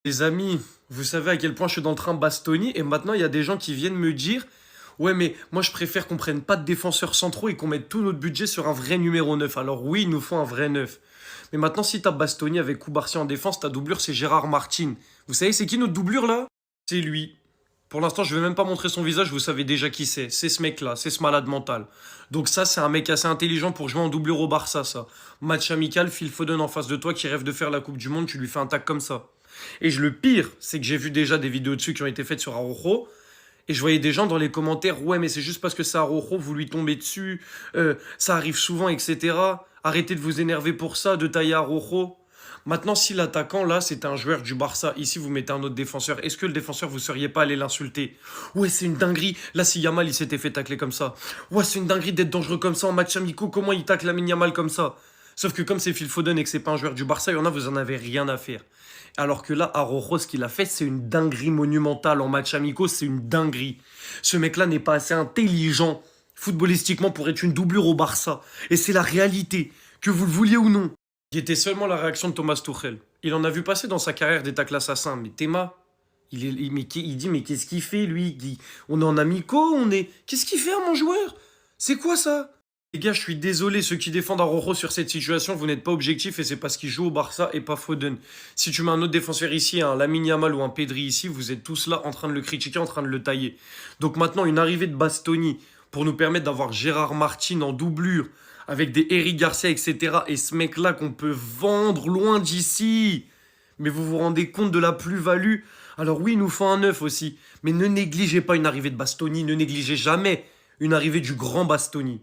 Les amis, vous savez à quel point je suis dans le train Bastoni et maintenant il y a des gens qui viennent me dire ouais mais moi je préfère qu'on prenne pas de défenseurs centraux et qu'on mette tout notre budget sur un vrai numéro 9. Alors oui, il nous faut un vrai 9. Mais maintenant si t'as Bastoni avec Koubarsi en défense, ta doublure c'est Gérard Martin. Vous savez c'est qui notre doublure là? C'est lui. Pour l'instant je vais même pas montrer son visage, vous savez déjà qui c'est. C'est ce mec là, c'est ce malade mental. Donc ça c'est un mec assez intelligent pour jouer en doublure au Barça ça. Match amical, Phil Foden en face de toi qui rêve de faire la Coupe du Monde, tu lui fais un tac comme ça. Et le pire, c'est que j'ai vu déjà des vidéos dessus qui ont été faites sur Araujo. Et je voyais des gens dans les commentaires, ouais, mais c'est juste parce que c'est Araujo, vous lui tombez dessus, ça arrive souvent, etc. Arrêtez de vous énerver pour ça, de tailler Araujo. Maintenant, si l'attaquant, là, c'est un joueur du Barça, ici, vous mettez un autre défenseur, est-ce que le défenseur, vous seriez pas allé l'insulter? Ouais, c'est une dinguerie. Là, si Yamal, il s'était fait tacler comme ça. Ouais, c'est une dinguerie d'être dangereux comme ça en match amicaux. Comment il tacle Lamine Yamal comme ça? Sauf que comme c'est Phil Foden et que c'est pas un joueur du Barça, il y en a, vous en avez rien à faire. Alors que là, Araujo, ce qu'il a fait, c'est une dinguerie monumentale en match amicaux, c'est une dinguerie. Ce mec-là n'est pas assez intelligent footballistiquement pour être une doublure au Barça. Et c'est la réalité, que vous le vouliez ou non. Qui était seulement la réaction de Thomas Tuchel. Il en a vu passer dans sa carrière des tacles assassins. Mais Théma, il dit, mais qu'est-ce qu'il fait, lui? On est en amicaux, on est... Qu'est-ce qu'il fait, mon joueur? C'est quoi ça? Les gars, je suis désolé, ceux qui défendent Araujo sur cette situation, vous n'êtes pas objectifs et c'est parce qu'il joue au Barça et pas Foden. Si tu mets un autre défenseur ici, un Lamine Yamal ou un Pedri ici, vous êtes tous là en train de le critiquer, en train de le tailler. Donc maintenant, une arrivée de Bastoni pour nous permettre d'avoir Gérard Martin en doublure avec des Eric Garcia, etc. Et ce mec-là qu'on peut vendre loin d'ici. Mais vous vous rendez compte de la plus-value? Alors oui, il nous faut un neuf aussi. Mais ne négligez pas une arrivée de Bastoni, ne négligez jamais une arrivée du grand Bastoni.